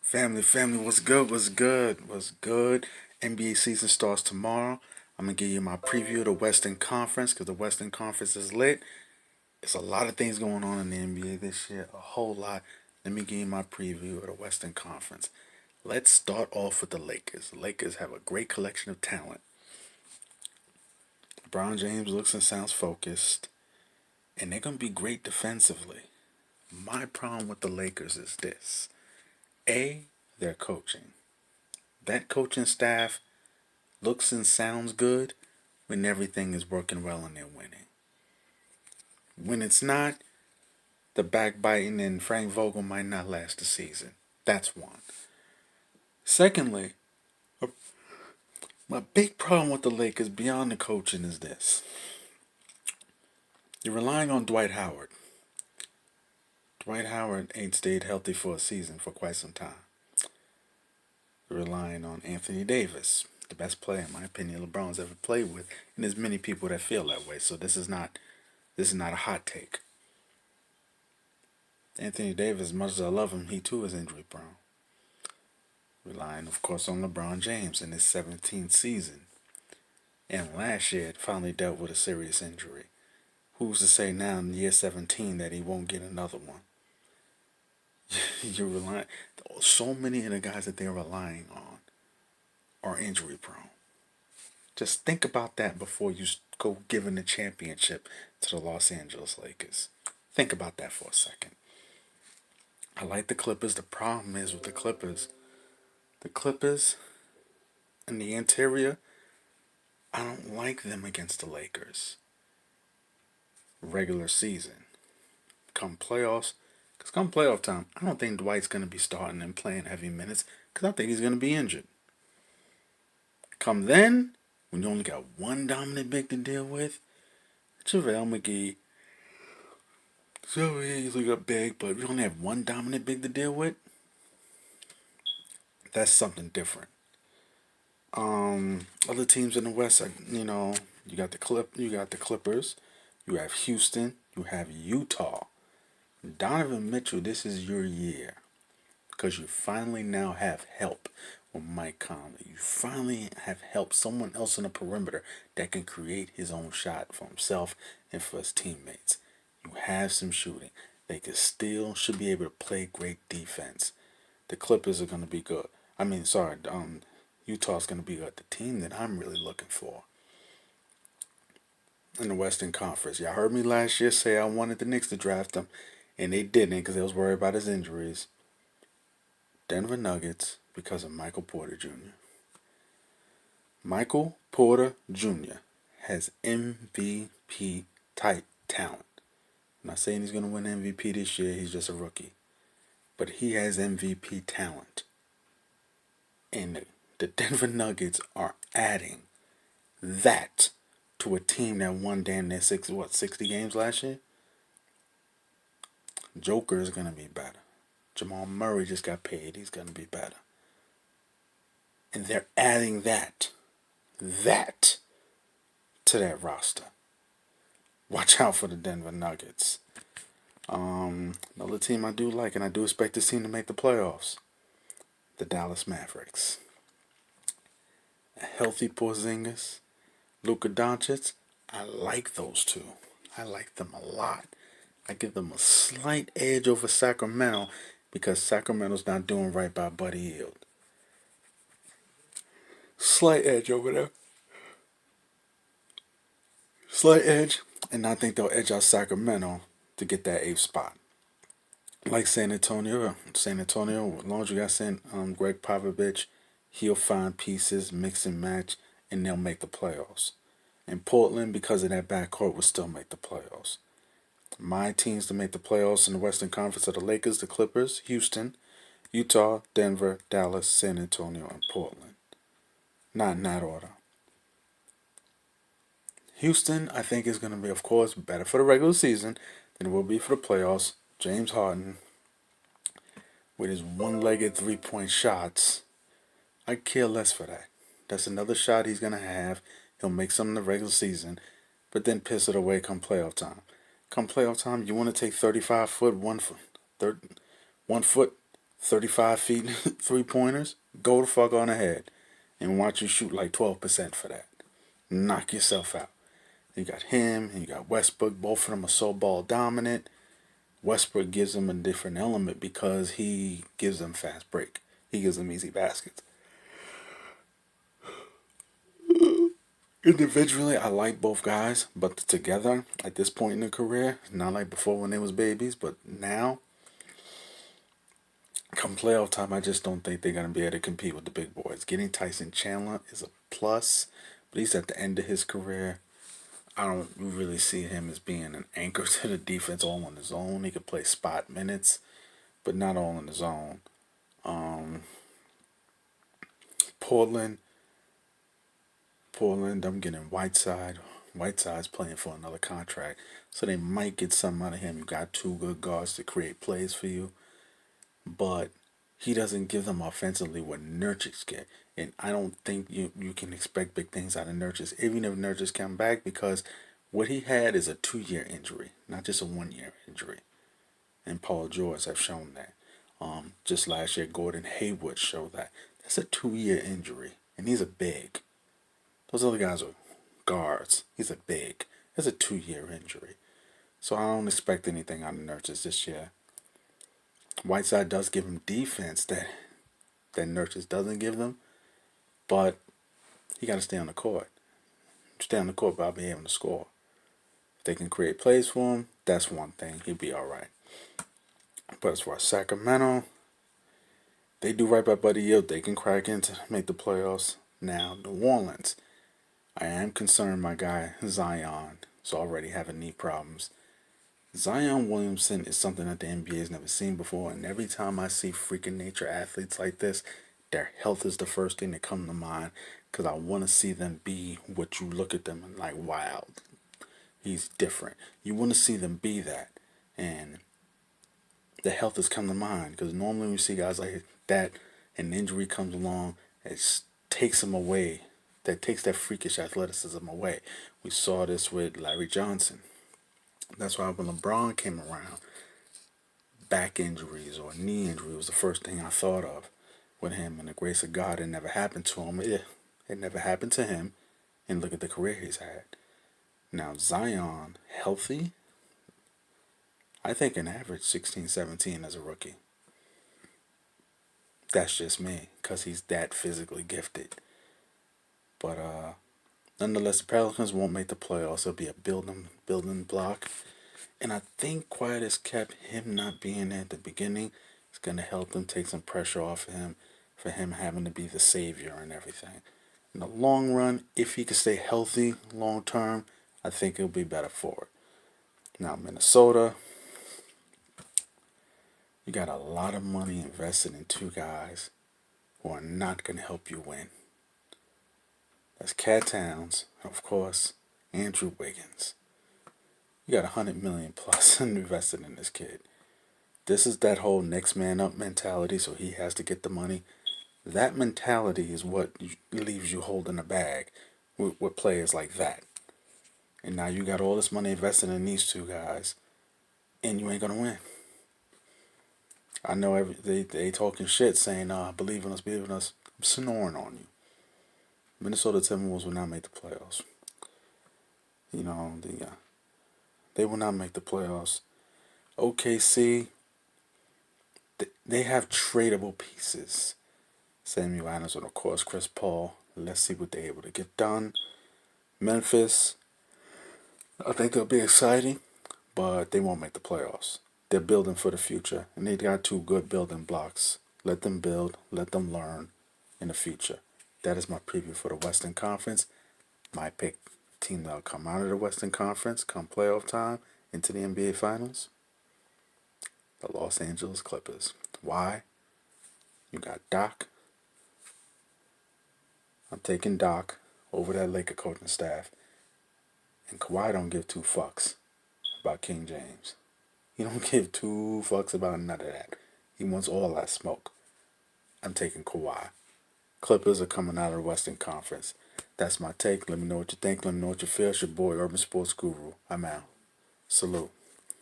Family, what's good? What's good? What's good? NBA season starts tomorrow. I'm gonna give you my preview of the Western Conference because the Western Conference is lit. There's a lot of things going on in the NBA this year, a whole lot. Let me give you my preview of the Western Conference. Let's start off with the Lakers. The Lakers have a great collection of talent. LeBron James looks and sounds focused, and they're gonna be great defensively. My problem with the Lakers is this: A, their coaching. That coaching staff looks and sounds good when everything is working well and they're winning. When it's not, the backbiting and Frank Vogel might not last the season. That's one. Secondly, my big problem with the Lakers beyond the coaching is this. You're relying on Dwight Howard. Dwight Howard ain't stayed healthy for a season for quite some time. You're relying on Anthony Davis, the best player, in my opinion, LeBron's ever played with, and there's many people that feel that way. So this is not a hot take. Anthony Davis, as much as I love him, he too is injury prone. Relying, of course, on LeBron James in his 17th season. And last year, it finally dealt with a serious injury. Who's to say now in year 17 that he won't get another one? You're relying. So many of the guys that they're relying on are injury prone. Just think about that before you go giving the championship to the Los Angeles Lakers. Think about that for a second. I like the Clippers. The problem is with the Clippers in the interior, I don't like them against the Lakers. Regular season. Come playoffs, because come playoff time, I don't think Dwight's going to be starting and playing heavy minutes because I think he's going to be injured. Come then, when you only got one dominant big to deal with, JaVale McGee, so he's a big, but if you only have one dominant big to deal with, that's something different. Other teams in the West are, you got the Clippers, you have Houston, you have Utah. Donovan Mitchell, this is your year because you finally now have help with Mike Conley. You finally have help someone else on the perimeter that can create his own shot for himself and for his teammates. You have some shooting. They could still should be able to play great defense. The Clippers are going to be good. Utah's going to be good. The team that I'm really looking for in the Western Conference. Y'all heard me last year say I wanted the Knicks to draft him, and they didn't because they was worried about his injuries. Denver Nuggets because of Michael Porter Jr. Michael Porter Jr. has MVP type talent. I'm not saying he's going to win MVP this year, he's just a rookie. But he has MVP talent. And the Denver Nuggets are adding that to a team that won damn near 60 games last year. Joker is going to be better. Jamal Murray just got paid. He's going to be better. And they're adding that to that roster. Watch out for the Denver Nuggets. Another team I do like, and I do expect this team to make the playoffs. The Dallas Mavericks. A healthy Porzingis, Luka Doncic. I like those two. I like them a lot. I give them a slight edge over Sacramento because Sacramento's not doing right by Buddy Hield. Slight edge over there. Slight edge. And I think they'll edge out Sacramento to get that eighth spot. Like San Antonio, as long as you got Greg Popovich, he'll find pieces, mix and match, and they'll make the playoffs. And Portland, because of that backcourt, will still make the playoffs. My teams to make the playoffs in the Western Conference are the Lakers, the Clippers, Houston, Utah, Denver, Dallas, San Antonio, and Portland. Not in that order. Houston, I think, is going to be, of course, better for the regular season than it will be for the playoffs. James Harden, with his one-legged three-point shots, I care less for that. That's another shot he's going to have. He'll make some in the regular season, but then piss it away come playoff time. Come playoff time, you want to take 35 foot, 1 foot, 1 foot 35 feet 3 pointers, go the fuck on ahead and watch you shoot like 12% for that. Knock yourself out. You got him and you got Westbrook. Both of them are so ball dominant. Westbrook gives them a different element because he gives them fast break. He gives them easy baskets. Individually, I like both guys, but together at this point in their career, not like before when they was babies, but now, come playoff time, I just don't think they're gonna be able to compete with the big boys. Getting Tyson Chandler is a plus, but he's at the end of his career. I don't really see him as being an anchor to the defense all on his own. He could play spot minutes, but not all on his own. Portland, Portland, I'm getting Whiteside. Whiteside's playing for another contract, so they might get something out of him. You got two good guards to create plays for you, but he doesn't give them offensively what Nurkic get. And I don't think you can expect big things out of Nurkic, even if Nurkic come back, because what he had is a 2 year injury, not just a 1 year injury. And Paul George have shown that. Just last year, Gordon Hayward showed that. That's a 2 year injury, and he's a big. Those other guys are guards. He's a big. That's a 2 year injury. So I don't expect anything out of Nurkic this year. Whiteside does give him defense that Nurkic doesn't give them, but he got to stay on the court. Stay on the court by being able to score. If they can create plays for him, that's one thing. He'll be all right. But as far as Sacramento, they do right by Buddy Hield. They can crack in to make the playoffs. Now, New Orleans, I am concerned my guy Zion is already having knee problems. Zion Williamson is something that the NBA has never seen before, and every time I see freaking nature athletes like this, their health is the first thing that comes to mind because I want to see them be what you look at them and like, wow, he's different. You want to see them be that, and the health has come to mind because normally when you see guys like that, an injury comes along, it takes them away. That takes that freakish athleticism away. We saw this with Larry Johnson. That's why when LeBron came around, back injuries or knee injury was the first thing I thought of with him. And the grace of God, it never happened to him. It never happened to him. And look at the career he's had. Now, Zion, healthy, I think an average 16, 17 as a rookie. That's just me, because he's that physically gifted. But nonetheless, the Pelicans won't make the playoffs. It'll be a building block. And I think quiet as kept, him not being there at the beginning is going to help them take some pressure off of him for him having to be the savior and everything. In the long run, if he can stay healthy long term, I think it'll be better for it. Now, Minnesota, you got a lot of money invested in two guys who are not going to help you win. That's Cat Towns, of course, Andrew Wiggins. You got 100 million plus invested in this kid. This is that whole next man up mentality, so he has to get the money. That mentality is what leaves you holding the bag with players like that. And now you got all this money invested in these two guys, and you ain't gonna win. I know they talking shit, saying, believe in us, believe in us." I'm snoring on you. Minnesota Timberwolves will not make the playoffs. You know they will not make the playoffs. OKC, they have tradable pieces. Samuel Adams and of course Chris Paul. Let's see what they're able to get done. Memphis, I think they'll be exciting, but they won't make the playoffs. They're building for the future, and they got two good building blocks. Let them build, let them learn in the future. That is my preview for the Western Conference. My pick team that'll come out of the Western Conference come playoff time into the NBA Finals. The Los Angeles Clippers. Why? You got Doc. I'm taking Doc over that Laker coaching staff. And Kawhi don't give two fucks about King James. He don't give two fucks about none of that. He wants all that smoke. I'm taking Kawhi. Clippers are coming out of the Western Conference. That's my take. Let me know what you think. Let me know what you feel. It's your boy, Urban Sports Guru. I'm out. Salute.